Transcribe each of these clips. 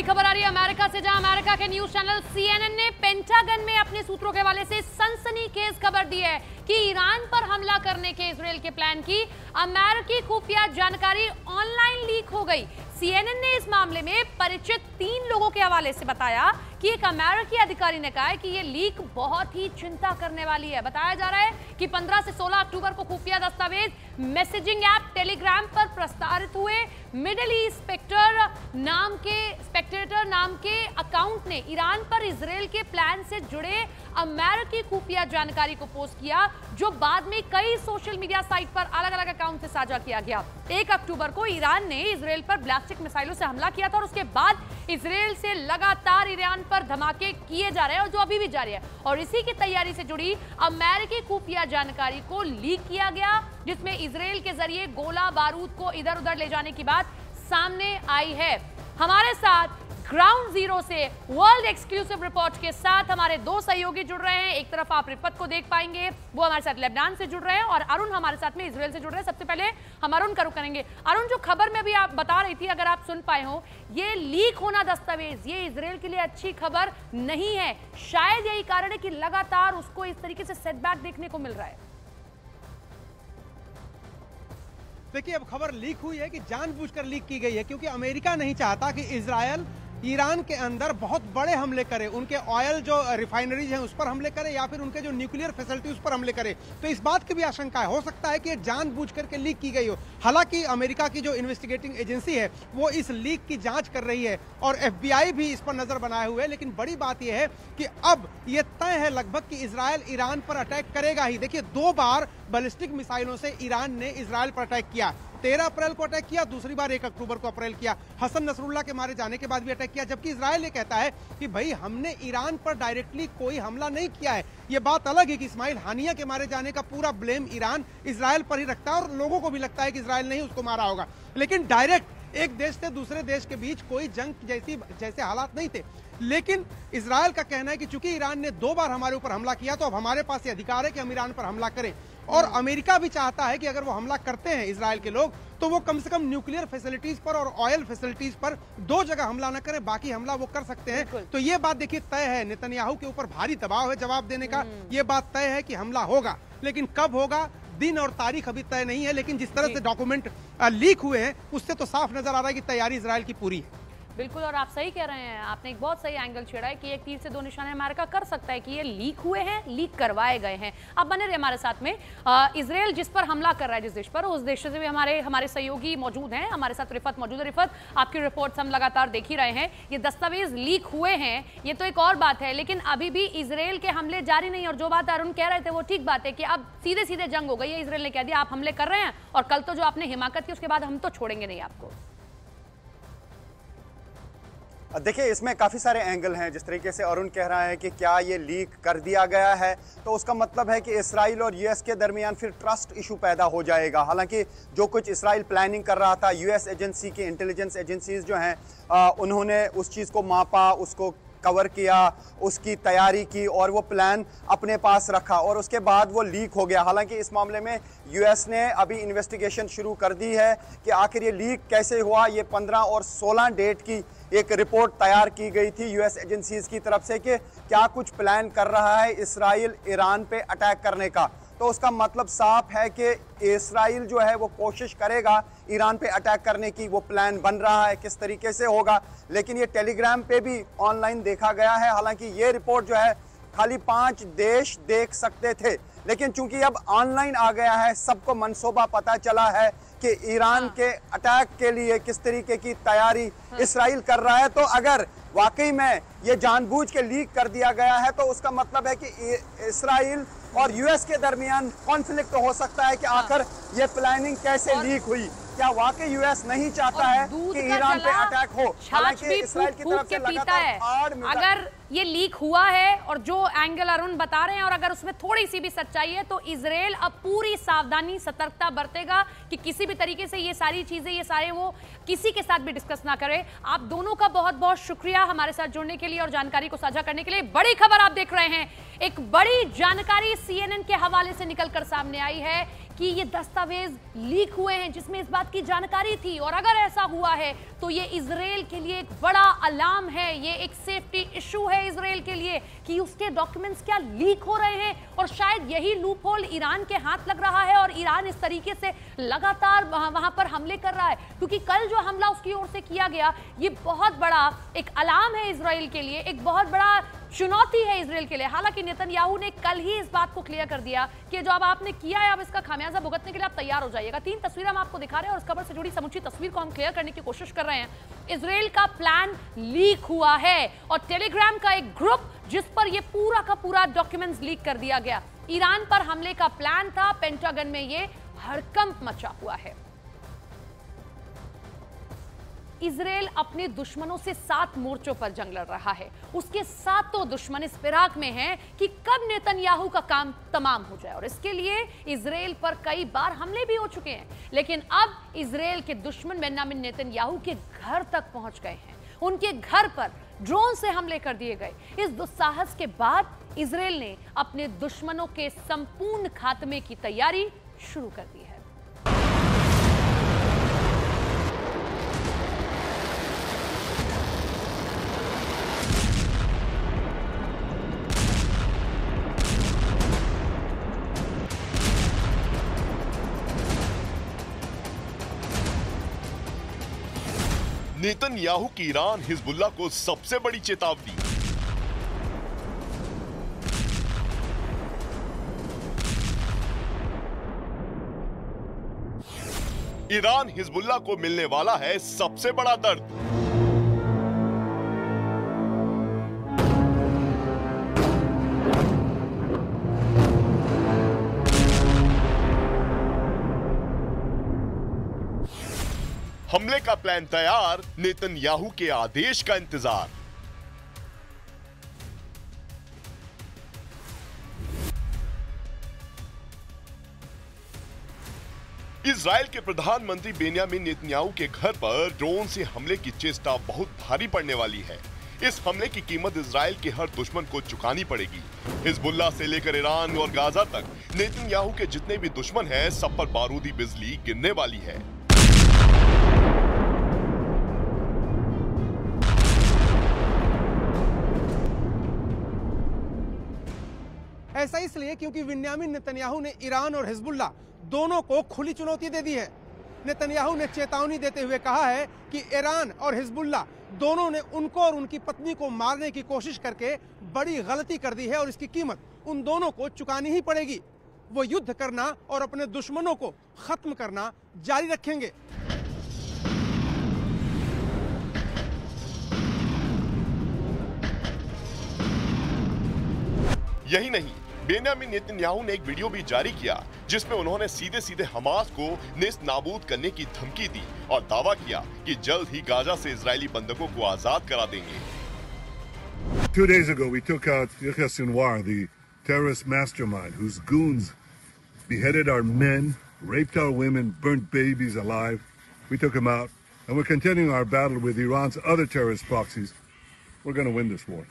खबर आ रही है अमेरिका से, जहां अमेरिका के न्यूज चैनल CNN ने पेंटागन में अपने सूत्रों के हवाले से सनसनीखेज खबर दी है कि ईरान पर हमला करने के इजरायल के प्लान की अमेरिकी खुफिया जानकारी ऑनलाइन लीक हो गई। CNN ने इस मामले में परिचित 3 लोगों के हवाले से बताया कि एक अमेरिकी अधिकारी ने कहा है कि यह लीक बहुत ही चिंता करने वाली है। बताया जा रहा है कि 15 से 16 अक्टूबर को खुफिया दस्तावेज मैसेजिंग ऐप टेलीग्राम पर प्रसारित हुए। मिडिल ईस्ट स्पेक्टेटर नाम के अकाउंट ने ईरान पर इजरायल के प्लान से जुड़े अमेरिकी खुफिया जानकारी को पोस्ट किया, जो बाद में कई सोशल मीडिया साइट पर अलग अलग अकाउंट से साझा किया गया। 1 अक्टूबर को ईरान ने इजरायल पर बैलिस्टिक मिसाइलों से हमला किया था और उसके बाद इजरायल से लगातार ईरान पर धमाके किए जा रहे हैं और जो अभी भी जारी है। और इसी की तैयारी से जुड़ी अमेरिकी खुफिया जानकारी को लीक किया गया, जिसमें इजरायल के जरिए गोला बारूद को इधर उधर ले जाने की बात सामने आई है। हमारे साथ ग्राउंड जीरो से वर्ल्ड एक्सक्लूसिव रिपोर्ट के साथ हमारे 2 सहयोगी जुड़ रहे हैं। एक तरफ आप रिफत को देख पाएंगे, वो हमारे साथ लेबनान से जुड़ रहे हैं, और अरुण हमारे साथ में इजरायल से जुड़ रहे हैं। सबसे पहले हम अरुण का रुख करेंगे। अरुण, जो खबर में अभी आप बता रही थी, अगर आप सुन पाए हो, ये लीक होना दस्तावेज ये इजरायल के लिए अच्छी खबर नहीं है। शायद यही कारण है कि लगातार उसको इस तरीके से सेटबैक देखने को मिल रहा है। देखिए, अब खबर लीक हुई है कि जानबूझकर लीक की गई है, क्योंकि अमेरिका नहीं चाहता कि इजरायल ईरान के अंदर बहुत बड़े हमले करे, उनके ऑयल जो रिफाइनरीज हैं उस पर हमले करे या फिर उनके जो न्यूक्लियर फैसिलिटी उस पर हमले करे। तो इस बात की भी आशंका है, हो सकता है कि ये जानबूझ करके लीक की गई हो। हालांकि अमेरिका की जो इन्वेस्टिगेटिंग एजेंसी है वो इस लीक की जांच कर रही है और FBI भी इस पर नजर बनाए हुए है। लेकिन बड़ी बात यह है कि अब ये तय है लगभग कि इजरायल ईरान पर अटैक करेगा ही। देखिए, 2 बार बैलिस्टिक मिसाइलों से ईरान ने इजरायल पर अटैक किया। 13 अप्रैल को अटैक किया, दूसरी बार 1 अक्टूबर को अप्रैल किया। हसन नसरुल्लाह के मारे जाने के बाद भी अटैक किया, जबकि इजरायल ये कहता है कि भाई हमने ईरान पर डायरेक्टली कोई हमला नहीं किया है। ये बात अलग है कि इस्माइल हानिया के मारे जाने का पूरा ब्लेम ईरान इजरायल पर ही रखता है और लोगों को भी लगता है कि इजरायल ने ही उसको मारा होगा। लेकिन डायरेक्ट एक देश से दूसरे देश के बीच कोई जंग जैसे हालात नहीं थे। लेकिन इजरायल का कहना है कि चूंकि ईरान ने 2 बार हमारे ऊपर हमला किया, तो अब हमारे पास ये अधिकार है कि हम ईरान पर हमला करें। और अमेरिका भी चाहता है कि अगर वो हमला करते हैं इजरायल के लोग, तो वो कम से कम न्यूक्लियर फैसिलिटीज पर और ऑयल फैसिलिटीज पर 2 जगह हमला न करें, बाकी हमला वो कर सकते हैं। तो ये बात देखिए तय है, नेतन्याहू के ऊपर भारी दबाव है जवाब देने का। ये बात तय है कि हमला होगा, लेकिन कब होगा, दिन और तारीख अभी तय नहीं है। लेकिन जिस तरह से डॉक्यूमेंट लीक हुए हैं उससे तो साफ नजर आ रहा है कि तैयारी इजरायल की पूरी है। बिल्कुल, और आप सही कह रहे हैं, आपने एक बहुत सही एंगल छेड़ा है कि एक तीर से 2 निशाने अमेरिका कर सकता है कि ये लीक हुए हैं, लीक करवाए गए हैं। अब बने रहे हमारे साथ में। इजरायल जिस पर हमला कर रहा है, जिस देश पर, उस देश से भी हमारे सहयोगी मौजूद हैं। हमारे साथ रिफत मौजूद है। रिफत, आपकी रिपोर्ट्स हम लगातार देख ही रहे हैं। ये दस्तावेज लीक हुए हैं, ये तो एक और बात है, लेकिन अभी भी इजरायल के हमले जारी नहीं। और जो बात अरुण कह रहे थे वो ठीक बात है कि अब सीधे सीधे जंग हो गई है। इजरायल ने कह दिया आप हमले कर रहे हैं, और कल तो जो आपने हिमाकत की उसके बाद हम तो छोड़ेंगे नहीं आपको। देखिए, इसमें काफ़ी सारे एंगल हैं। जिस तरीके से अरुण कह रहा है कि क्या ये लीक कर दिया गया है, तो उसका मतलब है कि इसराइल और US के दरमियान फिर ट्रस्ट इशू पैदा हो जाएगा। हालांकि जो कुछ इसराइल प्लानिंग कर रहा था, US एजेंसी की इंटेलिजेंस एजेंसीज जो हैं उन्होंने उस चीज़ को मापा, उसको कवर किया, उसकी तैयारी की और वो प्लान अपने पास रखा, और उसके बाद वो लीक हो गया। हालांकि इस मामले में US ने अभी इन्वेस्टिगेशन शुरू कर दी है कि आखिर ये लीक कैसे हुआ। ये 15 और 16 डेट की एक रिपोर्ट तैयार की गई थी US एजेंसीज की तरफ से कि क्या कुछ प्लान कर रहा है इसराइल ईरान पे अटैक करने का। तो उसका मतलब साफ है कि इसराइल जो है वो कोशिश करेगा ईरान पे अटैक करने की। वो प्लान बन रहा है, किस तरीके से होगा, लेकिन ये टेलीग्राम पे भी ऑनलाइन देखा गया है। हालांकि ये रिपोर्ट जो है खाली 5 देश देख सकते थे, लेकिन चूंकि अब ऑनलाइन आ गया है, सबको मंसूबा पता चला है कि ईरान के अटैक के लिए किस तरीके की तैयारी इसराइल कर रहा है। तो अगर वाकई में ये जानबूझ के लीक कर दिया गया है, तो उसका मतलब है कि इसराइल और US के दरमियान कॉन्फ्लिक्ट हो सकता है कि आखिर ये प्लानिंग कैसे लीक हुई। क्या वाकई US नहीं चाहता है कि ईरान पे अटैक हो? हालांकि इसराइल की तरफ से लगातार अगर ये लीक हुआ है और जो एंगल अरुण बता रहे हैं, और अगर उसमें थोड़ी सी भी सच्चाई है, तो इजराइल अब पूरी सावधानी सतर्कता बरतेगा कि किसी भी तरीके से ये सारी चीजें, ये सारे वो किसी के साथ भी डिस्कस ना करे। आप दोनों का बहुत बहुत शुक्रिया हमारे साथ जुड़ने के लिए और जानकारी को साझा करने के लिए। बड़ी खबर आप देख रहे हैं, एक बड़ी जानकारी CNN के हवाले से निकलकर सामने आई है कि ये दस्तावेज लीक हुए हैं जिसमें इस बात की जानकारी थी, और अगर ऐसा हुआ है तो ये इजराइल के लिए एक बड़ा अलार्म है, ये एक सेफ्टी इशू है इजराइल के लिए कि उसके डॉक्यूमेंट्स क्या लीक हो रहे हैं, और शायद यही लूप होल ईरान के हाथ लग रहा है और ईरान इस तरीके से लगातार वहां पर हमले कर रहा है। क्योंकि कल जो हमला उसकी ओर से किया गया, ये बहुत बड़ा एक अलार्म है इजराइल के लिए, एक बहुत बड़ा चुनौती है इजराइल के लिए। हालांकि नेतन्याहू ने कल ही इस बात को क्लियर कर दिया कि जो अब आपने किया है, अब इसका खामियाजा भुगतने के लिए आप तैयार हो जाइएगा। 3 तस्वीरें हम आपको दिखा रहे हैं और इस खबर से जुड़ी समूची तस्वीर को हम क्लियर करने की कोशिश कर रहे हैं। इजराइल का प्लान लीक हुआ है और टेलीग्राम का एक ग्रुप जिस पर यह पूरा का पूरा डॉक्यूमेंट्स लीक कर दिया गया। ईरान पर हमले का प्लान था, पेंटागन में यह हड़कंप मचा हुआ है। इजराइल अपने दुश्मनों से 7 मोर्चों पर जंग लड़ रहा है। उसके 7 दुश्मन इस फिराक में हैं कि कब नेतन्याहू का काम तमाम हो जाए, और इसके लिए इजराइल पर कई बार हमले भी हो चुके हैं। लेकिन अब इजराइल के दुश्मन बेंजामिन नेतन्याहू के घर तक पहुंच गए हैं। उनके घर पर ड्रोन से हमले कर दिए गए। इस दुस्साहस के बाद इजराइल ने अपने दुश्मनों के संपूर्ण खात्मे की तैयारी शुरू कर दी है। नेतन्याहू की ईरान हिजबुल्लाह को सबसे बड़ी चेतावनी। ईरान हिजबुल्लाह को मिलने वाला है सबसे बड़ा दर्द। हमले का प्लान तैयार, नेतन्याहू के आदेश का इंतजार। इजराइल के प्रधानमंत्री बेंजामिन नेतन्याहू के घर पर ड्रोन से हमले की चेष्टा बहुत भारी पड़ने वाली है। इस हमले की कीमत इजराइल के हर दुश्मन को चुकानी पड़ेगी। हिजबुल्लाह से लेकर ईरान और गाजा तक नेतन्याहू के जितने भी दुश्मन हैं, सब पर बारूदी बिजली गिरने वाली है। ऐसा इसलिए क्योंकि बेंजामिन नेतन्याहू ने ईरान और हिजबुल्लाह दोनों को खुली चुनौती दे दी है। नेतन्याहू ने चेतावनी देते हुए कहा है कि ईरान और हिजबुल्लाह दोनों ने उनको और उनकी पत्नी को मारने की कोशिश करके बड़ी गलती कर दी है और इसकी कीमत उन दोनों को चुकानी ही पड़ेगी। वो युद्ध करना और अपने दुश्मनों को खत्म करना जारी रखेंगे। यही नहीं, बेंजामिन नेतन्याहू ने एक वीडियो भी जारी किया जिसमें उन्होंने सीधे सीधे हमास को नेस्त नाबूद करने की धमकी दी और दावा किया कि जल्द ही गाजा से इजरायली बंधकों को आजाद करा देंगे। 2 days ago we took out Yahya Sinwar, the terrorist mastermind whose goons beheaded our men, raped our women, burnt babies alive. We took him out and we're continuing our battle with Iran's other terrorist proxies. We're going to win this war.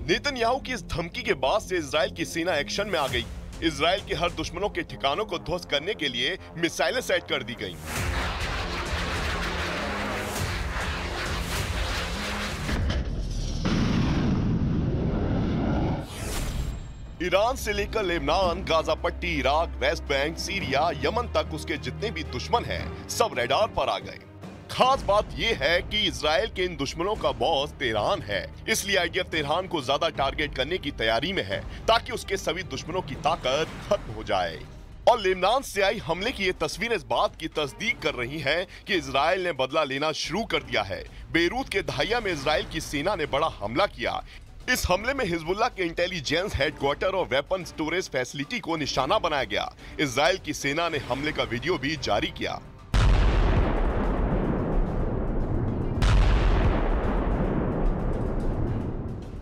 Netanyahu की इस धमकी के बाद से Israel की सेना action में आ गई। इजराइल के हर दुश्मनों के ठिकानों को ध्वस्त करने के लिए मिसाइलें सेट कर दी गईं। ईरान से लेकर लेबनान, गाजा पट्टी, Iraq, West Bank, Syria, Yemen तक उसके जितने भी दुश्मन हैं, सब रडार पर आ गए। खास बात यह है कि इजराइल के इन दुश्मनों का बॉस तेहरान है, इसलिए आईडीएफ तेहरान को ज्यादा टारगेट करने की तैयारी में है ताकि उसके सभी दुश्मनों की ताकत खत्म हो जाए। और लेबनान से आई हमले की ये तस्वीरें इस बात की तस्दीक कर रही हैं कि इजराइल ने बदला लेना शुरू कर दिया है। बेरूत के दहिया में इजराइल की सेना ने बड़ा हमला किया। इस हमले में हिजबुल्लाह के इंटेलिजेंस हेडक्वार्टर और वेपन स्टोरेज फैसिलिटी को निशाना बनाया गया। इजराइल की सेना ने हमले का वीडियो भी जारी किया।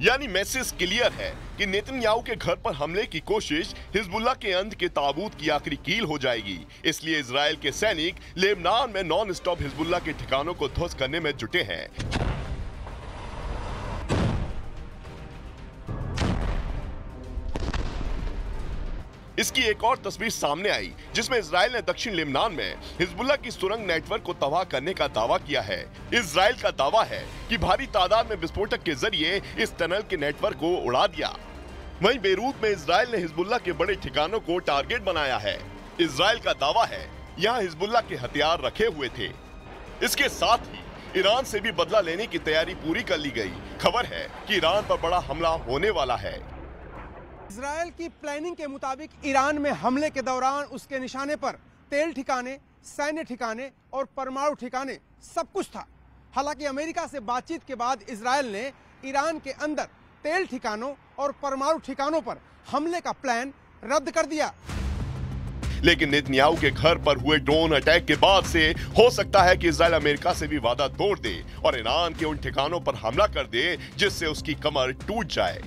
यानी मैसेज क्लियर है कि नेतन्याहू के घर पर हमले की कोशिश हिजबुल्लाह के अंत के ताबूत की आखिरी कील हो जाएगी। इसलिए इजराइल के सैनिक लेबनान में नॉन स्टॉप हिजबुल्लाह के ठिकानों को ध्वस्त करने में जुटे हैं। इसकी एक और तस्वीर सामने आई जिसमें इजराइल ने दक्षिण लेबनान में हिजबुल्लाह की सुरंग नेटवर्क को तबाह करने का दावा किया है। इजराइल का दावा है कि भारी तादाद में विस्फोटक के जरिए इस टनल के नेटवर्क को उड़ा दिया। वहीं बेरूत में इजराइल ने हिजबुल्लाह के बड़े ठिकानों को टारगेट बनाया है। इजराइल का दावा है यहाँ हिजबुल्लाह के हथियार रखे हुए थे। इसके साथ ही ईरान से भी बदला लेने की तैयारी पूरी कर ली गई। खबर है कि ईरान पर बड़ा हमला होने वाला है। इजराइल की प्लानिंग के मुताबिक ईरान में हमले के दौरान उसके निशाने पर तेल ठिकाने, सैन्य ठिकाने और परमाणु ठिकाने सब कुछ था। हालांकि अमेरिका से बातचीत के बाद इजराइल ने ईरान के अंदर तेल ठिकानों और परमाणु ठिकानों पर हमले का प्लान रद्द कर दिया। लेकिन नेतन्याहू के घर पर हुए ड्रोन अटैक के बाद से हो सकता है कि इजराइल अमेरिका से भी वादा तोड़ दे और ईरान के उन ठिकानों पर हमला कर दे जिससे उसकी कमर टूट जाए।